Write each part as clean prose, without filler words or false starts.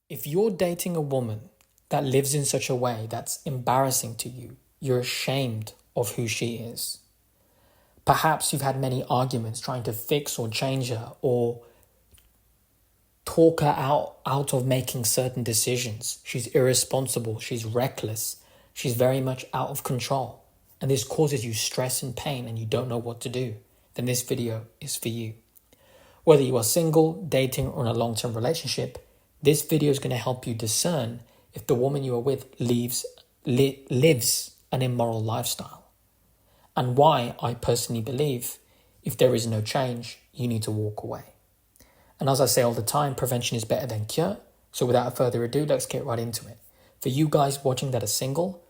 If you're dating a woman that lives in such a way that's embarrassing to you, you're ashamed of who she is. Perhaps you've had many arguments trying to fix or change her or talk her out of making certain decisions. She's irresponsible, she's reckless, she's very much out of control. And this causes you stress and pain and you don't know what to do. Then this video is for you. Whether you are single, dating, or in a long-term relationship, this video is going to help you discern if the woman you are with lives an immoral lifestyle. And why I personally believe if there is no change, you need to walk away. And as I say all the time, prevention is better than cure. So without further ado, let's get right into it. For you guys watching that are single,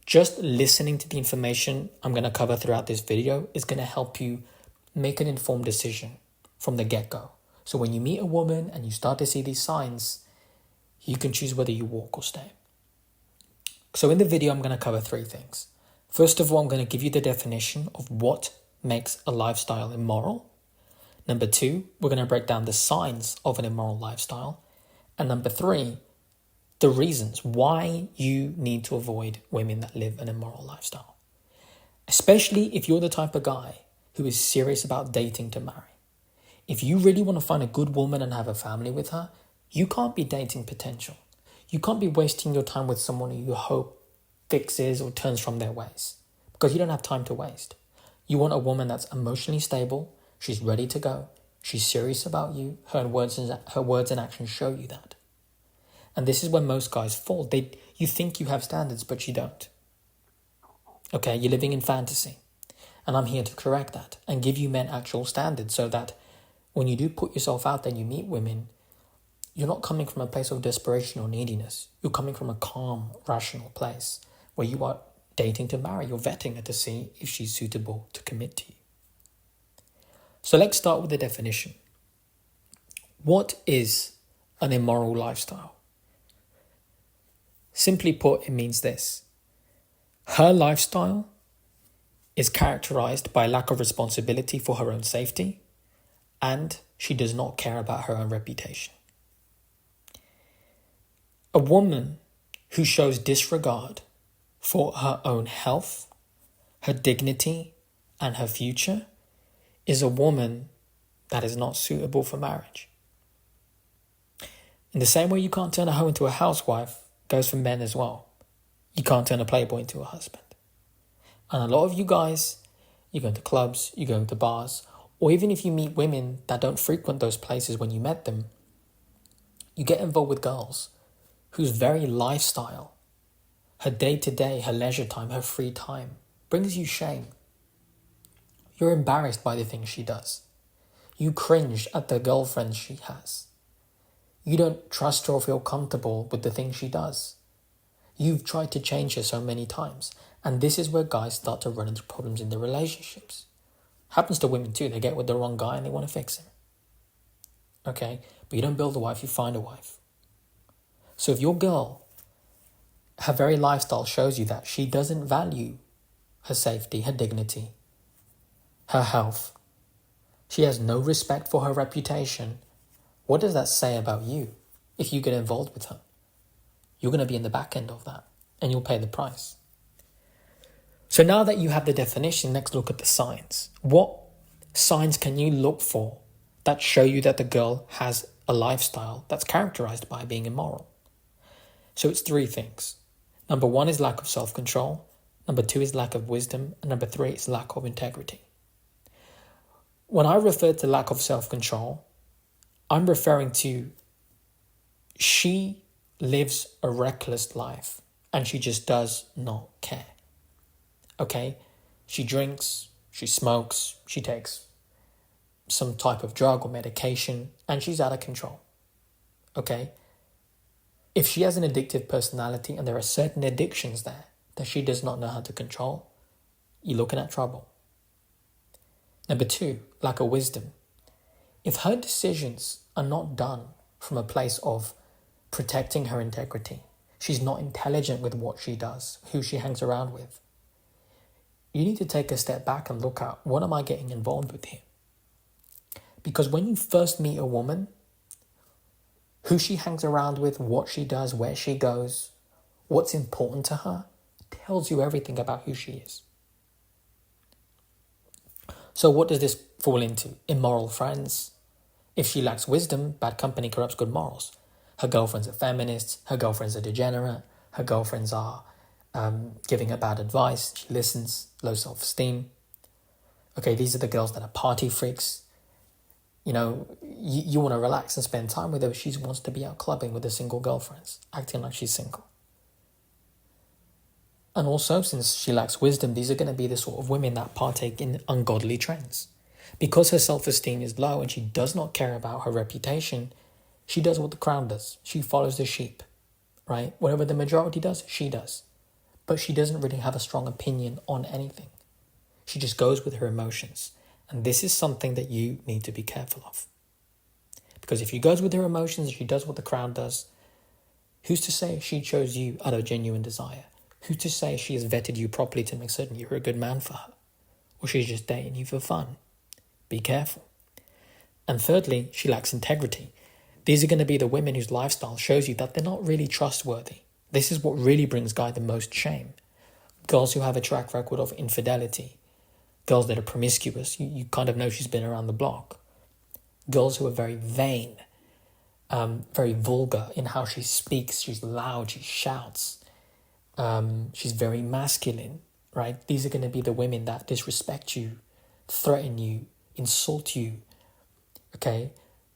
just listening to the information I'm going to cover throughout this video is going to help you make an informed decision from the get-go. So when you meet a woman and you start to see these signs, you can choose whether you walk or stay. So in the video, I'm going to cover three things. First of all, I'm going to give you the definition of what makes a lifestyle immoral. Number two, we're going to break down the signs of an immoral lifestyle. And number three, the reasons why you need to avoid women that live an immoral lifestyle. Especially if you're the type of guy who is serious about dating to marry. If you really want to find a good woman and have a family with her, you can't be dating potential. You can't be wasting your time with someone who you hope fixes or turns from their ways, because you don't have time to waste. You want a woman that's emotionally stable, she's ready to go, she's serious about you, her words and actions show you that. And this is where most guys fall. You think you have standards, but you don't. Okay, you're living in fantasy. And I'm here to correct that and give you men actual standards so that when you do put yourself out there and you meet women, you're not coming from a place of desperation or neediness. You're coming from a calm, rational place where you are dating to marry. You're vetting her to see if she's suitable to commit to you. So let's start with the definition. What is an immoral lifestyle? Simply put, it means this. Her lifestyle is characterized by lack of responsibility for her own safety, and she does not care about her own reputation. A woman who shows disregard for her own health, her dignity, and her future is a woman that is not suitable for marriage. In the same way you can't turn a hoe into a housewife, goes for men as well. You can't turn a playboy into a husband. And a lot of you guys, you're going to clubs, you're going to bars, or even if you meet women that don't frequent those places when you met them, you get involved with girls whose very lifestyle, her day-to-day, her leisure time, her free time, brings you shame. You're embarrassed by the things she does. You cringe at the girlfriends she has. You don't trust her or feel comfortable with the things she does. You've tried to change her so many times. And this is where guys start to run into problems in their relationships. Happens to women too. They get with the wrong guy and they want to fix him. Okay? But you don't build a wife, you find a wife. So if your girl, her very lifestyle shows you that she doesn't value her safety, her dignity, her health. She has no respect for her reputation. What does that say about you if you get involved with her? You're going to be in the back end of that and you'll pay the price. So now that you have the definition, let's look at the signs. What signs can you look for that show you that the girl has a lifestyle that's characterized by being immoral? So it's three things. Number one is lack of self-control. Number two is lack of wisdom. And number three is lack of integrity. When I refer to lack of self-control, I'm referring to she lives a reckless life and she just does not care. Okay? She drinks, she smokes, she takes some type of drug or medication and she's out of control. Okay? If she has an addictive personality and there are certain addictions there that she does not know how to control, you're looking at trouble. Number two, lack of wisdom. If her decisions are not done from a place of protecting her integrity, she's not intelligent with what she does, who she hangs around with, you need to take a step back and look at, what am I getting involved with here? Because when you first meet a woman, Who she hangs around with, what she does, where she goes, what's important to her, tells you everything about who she is. So what does this fall into? Immoral friends. If she lacks wisdom, bad company corrupts good morals. Her girlfriends are feminists, her girlfriends are degenerate, her girlfriends are giving her bad advice, she listens, low self-esteem. Okay, these are the girls that are party freaks. You know, you want to relax and spend time with her, she wants to be out clubbing with her single girlfriends, acting like she's single. And also, since she lacks wisdom, these are going to be the sort of women that partake in ungodly trends. Because her self-esteem is low and she does not care about her reputation, she does what the crowd does. She follows the sheep, right? Whatever the majority does, she does. But she doesn't really have a strong opinion on anything. She just goes with her emotions. And this is something that you need to be careful of. Because if she goes with her emotions and she does what the crowd does, who's to say she chose you out of genuine desire? Who's to say she has vetted you properly to make certain you're a good man for her? Or she's just dating you for fun? Be careful. And thirdly, she lacks integrity. These are going to be the women whose lifestyle shows you that they're not really trustworthy. This is what really brings guy the most shame. Girls who have a track record of infidelity. Girls that are promiscuous. You kind of know she's been around the block. Girls who are very vain, very vulgar in how she speaks. She's loud, she shouts. She's very masculine, right? These are going to be the women that disrespect you, threaten you, insult you, okay?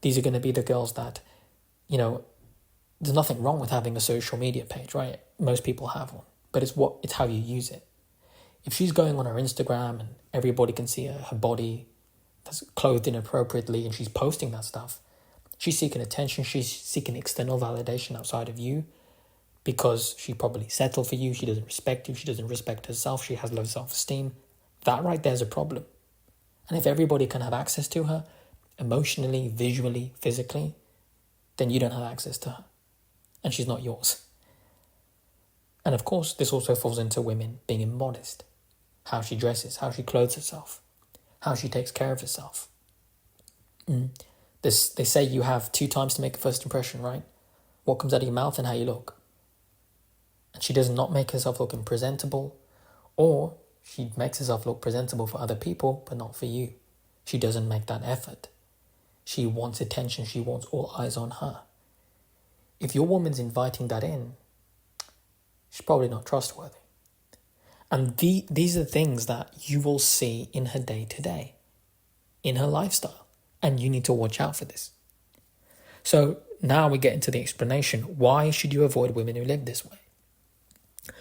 These are going to be the girls that, you know, there's nothing wrong with having a social media page, right? Most people have one, but it's how you use it. If she's going on her Instagram and everybody can see her body that's clothed inappropriately and she's posting that stuff, she's seeking attention, she's seeking external validation outside of you because she probably settled for you, she doesn't respect you, she doesn't respect herself, she has low self-esteem. That right there is a problem. And if everybody can have access to her, emotionally, visually, physically, then you don't have access to her. And she's not yours. And of course, this also falls into women being immodest. How she dresses, how she clothes herself, how she takes care of herself. They say you have 2 times to make a first impression, right? What comes out of your mouth and how you look. And she does not make herself look presentable, or she makes herself look presentable for other people, but not for you. She doesn't make that effort. She wants attention. She wants all eyes on her. If your woman's inviting that in, she's probably not trustworthy. And these are things that you will see in her day-to-day, in her lifestyle. And you need to watch out for this. So now we get into the explanation. Why should you avoid women who live this way?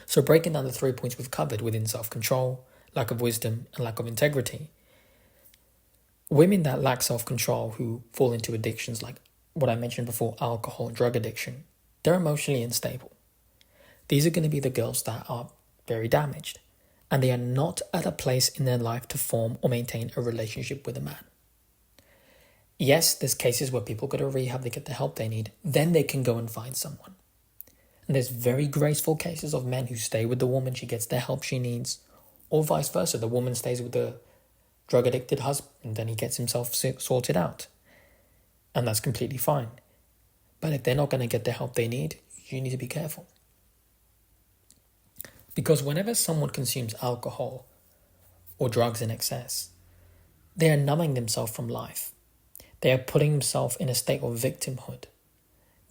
So breaking down the 3 points we've covered within self-control, lack of wisdom, and lack of integrity, women that lack self-control who fall into addictions like what I mentioned before, alcohol and drug addiction, they're emotionally unstable. These are going to be the girls that are very damaged, and they are not at a place in their life to form or maintain a relationship with a man. Yes, there's cases where people go to rehab, they get the help they need, then they can go and find someone. And there's very graceful cases of men who stay with the woman, she gets the help she needs, or vice versa, the woman stays with the drug-addicted husband, then he gets himself sorted out. And that's completely fine. But if they're not going to get the help they need, you need to be careful. Because whenever someone consumes alcohol or drugs in excess, they are numbing themselves from life. They are putting themselves in a state of victimhood.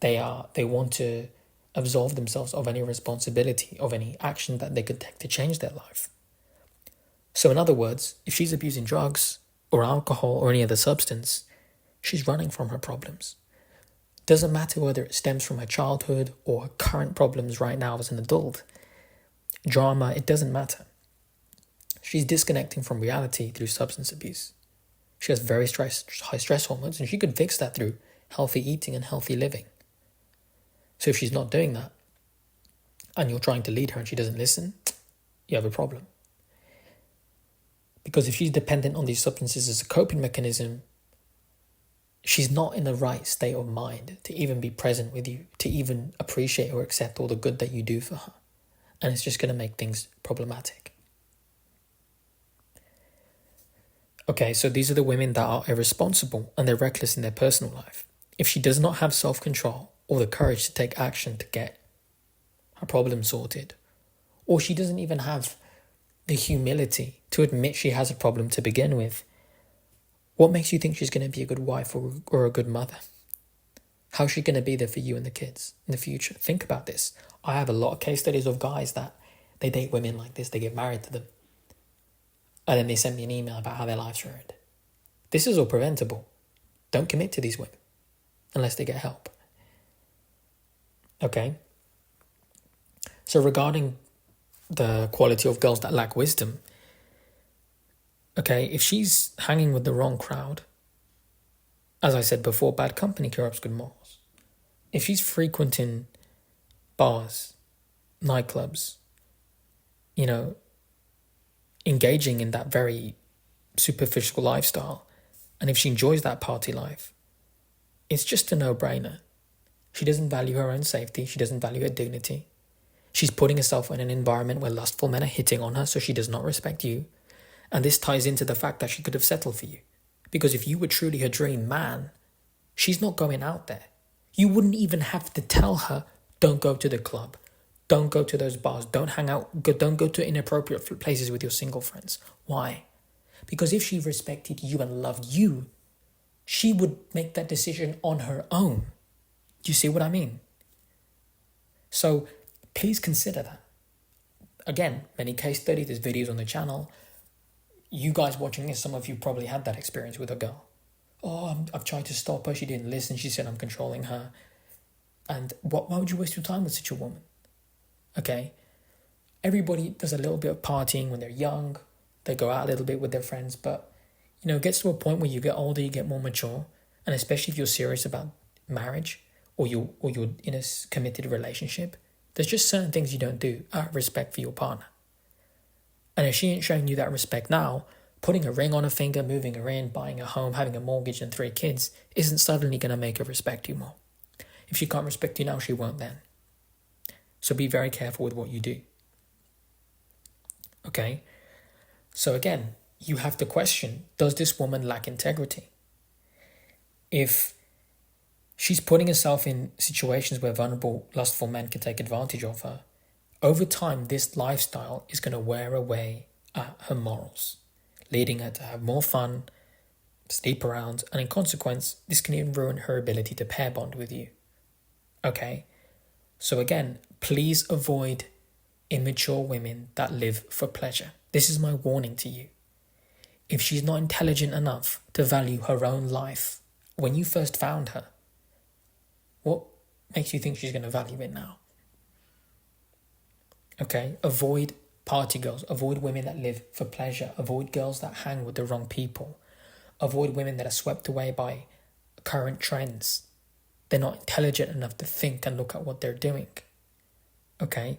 They want to absolve themselves of any responsibility, of any action that they could take to change their life. So in other words, if she's abusing drugs or alcohol or any other substance, she's running from her problems. Doesn't matter whether it stems from her childhood or her current problems right now as an adult. Drama, it doesn't matter. She's disconnecting from reality through substance abuse. She has very high stress hormones, and she could fix that through healthy eating and healthy living. So if she's not doing that, and you're trying to lead her and she doesn't listen, you have a problem. Because if she's dependent on these substances as a coping mechanism, she's not in the right state of mind to even be present with you, to even appreciate or accept all the good that you do for her. And it's just going to make things problematic. Okay, so these are the women that are irresponsible and they're reckless in their personal life. if she does not have self-control or the courage to take action to get her problem sorted, or she doesn't even have the humility to admit she has a problem to begin with, what makes you think she's going to be a good wife or a good mother? How's she going to be there for you and the kids in the future? Think about this. I have a lot of case studies of guys that they date women like this, they get married to them, and then they send me an email about how their life's ruined. This is all preventable. Don't commit to these women unless they get help. Okay? So regarding the quality of girls that lack wisdom, okay, if she's hanging with the wrong crowd, as I said before, bad company corrupts good morals. If she's frequenting bars, nightclubs, engaging in that very superficial lifestyle, and if she enjoys that party life, it's just a no-brainer. She doesn't value her own safety. She doesn't value her dignity. She's putting herself in an environment where lustful men are hitting on her, so she does not respect you. And this ties into the fact that she could have settled for you. Because if you were truly her dream man, she's not going out there. You wouldn't even have to tell her, don't go to the club, don't go to those bars, don't hang out, don't go to inappropriate places with your single friends. Why? Because if she respected you and loved you, she would make that decision on her own. Do you see what I mean? So please consider that. Again, many case studies, there's videos on the channel. You guys watching this, some of you probably had that experience with a girl. Oh, I've tried to stop her, she didn't listen, she said I'm controlling her. And why would you waste your time with such a woman? Okay? Everybody does a little bit of partying when they're young. They go out a little bit with their friends, but it gets to a point where you get older, you get more mature, and especially if you're serious about marriage or you're in a committed relationship, there's just certain things you don't do out of respect for your partner. And if she ain't showing you that respect now, putting a ring on her finger, moving her in, buying a home, having a mortgage and 3 kids isn't suddenly going to make her respect you more. If she can't respect you now, she won't then. So be very careful with what you do. Okay? So again, you have to question, does this woman lack integrity? If she's putting herself in situations where vulnerable, lustful men can take advantage of her, over time, this lifestyle is going to wear away at her morals, leading her to have more fun, sleep around, and in consequence, this can even ruin her ability to pair bond with you. Okay? So again, please avoid immature women that live for pleasure. This is my warning to you. If she's not intelligent enough to value her own life when you first found her, what makes you think she's going to value it now? Okay, avoid party girls, avoid women that live for pleasure, avoid girls that hang with the wrong people, avoid women that are swept away by current trends. They're not intelligent enough to think and look at what they're doing. Okay?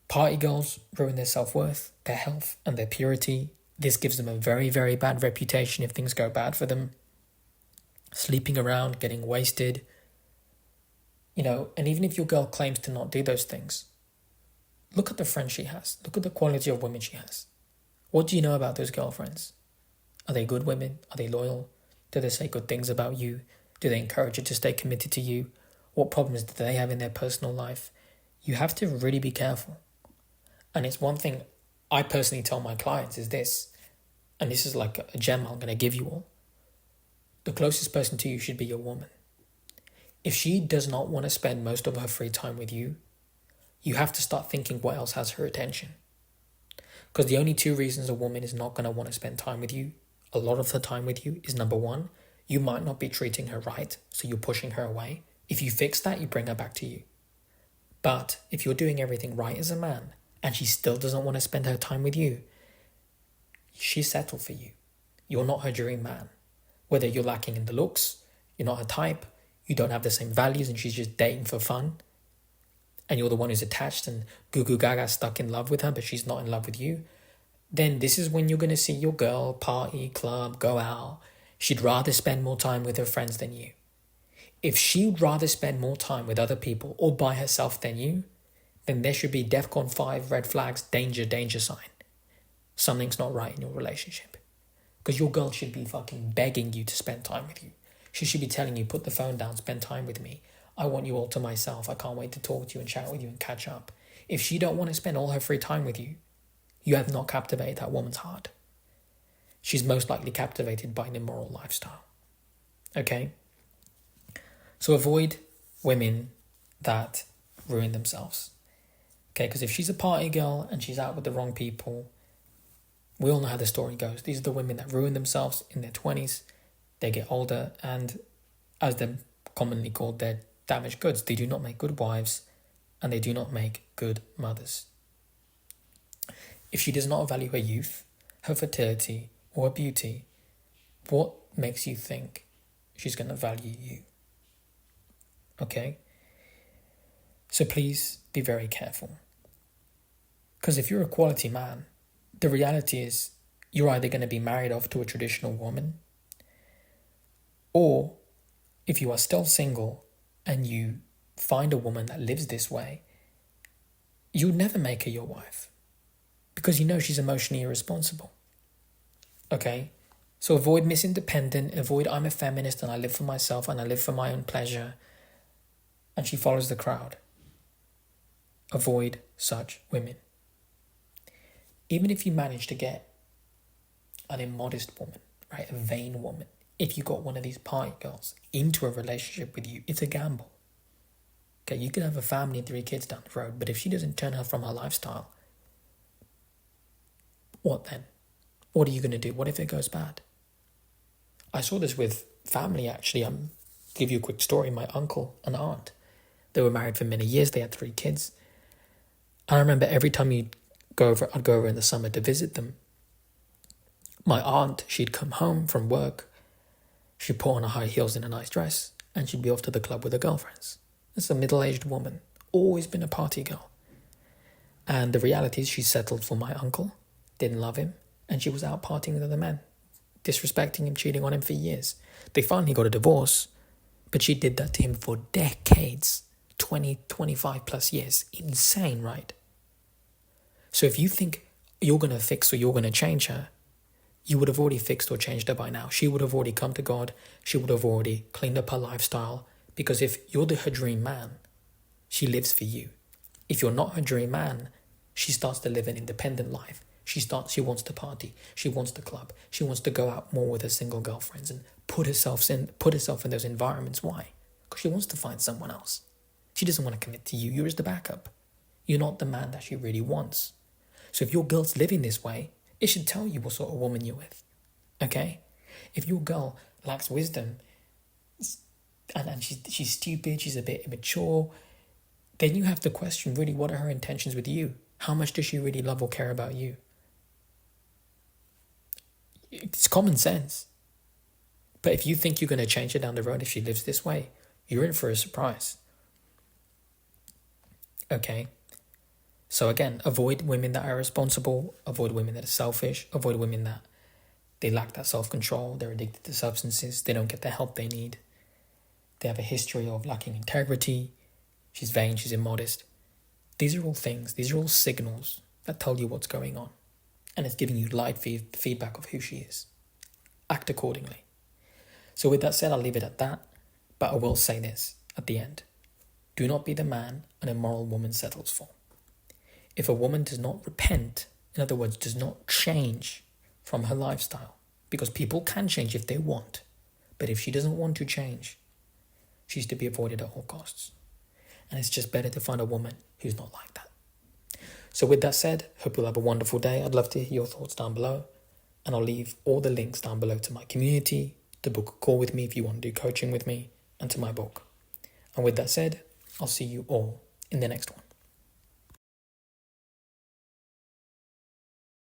Party girls ruin their self-worth, their health, and their purity. This gives them a very, very bad reputation if things go bad for them. Sleeping around, getting wasted. And even if your girl claims to not do those things, look at the friends she has. Look at the quality of women she has. What do you know about those girlfriends? Are they good women? Are they loyal? Do they say good things about you? Do they encourage you to stay committed to you? What problems do they have in their personal life? You have to really be careful. And it's one thing I personally tell my clients is this, and this is like a gem I'm going to give you all. The closest person to you should be your woman. If she does not want to spend most of her free time with you, you have to start thinking what else has her attention. Because the only 2 reasons a woman is not going to want to spend time with you, a lot of the time with you, is number 1, you might not be treating her right, so you're pushing her away. If you fix that, you bring her back to you. But if you're doing everything right as a man, and she still doesn't want to spend her time with you, she's settled for you. You're not her dream man. Whether you're lacking in the looks, you're not her type, you don't have the same values and she's just dating for fun, and you're the one who's attached and goo gaga stuck in love with her, but she's not in love with you, then this is when you're going to see your girl party, club, go out. She'd rather spend more time with her friends than you. If she'd rather spend more time with other people or by herself than you, then there should be DEFCON 5 red flags, danger sign. Something's not right in your relationship. Because your girl should be fucking begging you to spend time with you. She should be telling you, put the phone down, spend time with me. I want you all to myself. I can't wait to talk to you and chat with you and catch up. If she don't want to spend all her free time with you, you have not captivated that woman's heart. She's most likely captivated by an immoral lifestyle. Okay? So avoid women that ruin themselves. Okay, because if she's a party girl and she's out with the wrong people, we all know how the story goes. These are the women that ruin themselves in their 20s. They get older and, as they're commonly called, they're damaged goods. They do not make good wives and they do not make good mothers. If she does not value her youth, her fertility, or her beauty, what makes you think she's going to value you? Okay? So please be very careful. Because if you're a quality man, the reality is you're either going to be married off to a traditional woman, or if you are still single and you find a woman that lives this way, you'll never make her your wife because you know she's emotionally irresponsible. Okay? So avoid Miss Independent, avoid I'm a feminist and I live for myself and I live for my own pleasure, and she follows the crowd. Avoid such women. Even if you manage to get an immodest woman, right, a vain woman, if you got one of these party girls into a relationship with you, it's a gamble. Okay, you could have a family and 3 kids down the road, but if she doesn't turn her from her lifestyle, what then? What are you going to do? What if it goes bad? I saw this with family, actually. I'll give you a quick story. My uncle and aunt, they were married for many years. They had 3 kids. And I remember every time I'd go over in the summer to visit them. My aunt, she'd come home from work. She'd put on her high heels and a nice dress, and she'd be off to the club with her girlfriends. It's a middle-aged woman, always been a party girl. And the reality is she settled for my uncle, didn't love him, and she was out partying with other men, disrespecting him, cheating on him for years. They finally got a divorce, but she did that to him for decades, 20, 25 plus years. Insane, right? So if you think you're going to fix or you're going to change her, you would have already fixed or changed her by now. She would have already come to God. She would have already cleaned up her lifestyle. Because if you're her dream man, she lives for you. If you're not her dream man, she starts to live an independent life. She wants to party. She wants to club. She wants to go out more with her single girlfriends and put herself in those environments. Why? Because she wants to find someone else. She doesn't want to commit to you. You're just the backup. You're not the man that she really wants. So if your girl's living this way, it should tell you what sort of woman you're with. Okay? If your girl lacks wisdom and she's stupid, she's a bit immature, then you have to question really what are her intentions with you. How much does she really love or care about you? It's common sense. But if you think you're going to change her down the road if she lives this way, you're in for a surprise. Okay? So again, avoid women that are irresponsible, avoid women that are selfish, avoid women that they lack that self-control, they're addicted to substances, they don't get the help they need. They have a history of lacking integrity, she's vain, she's immodest. These are all things, these are all signals that tell you what's going on. And it's giving you light feedback of who she is. Act accordingly. So with that said, I'll leave it at that. But I will say this at the end. Do not be the man an immoral woman settles for. If a woman does not repent, in other words, does not change from her lifestyle, because people can change if they want, but if she doesn't want to change, she's to be avoided at all costs. And it's just better to find a woman who's not like that. So with that said, hope you'll have a wonderful day. I'd love to hear your thoughts down below. And I'll leave all the links down below to my community, to book a call with me if you want to do coaching with me, and to my book. And with that said, I'll see you all in the next one.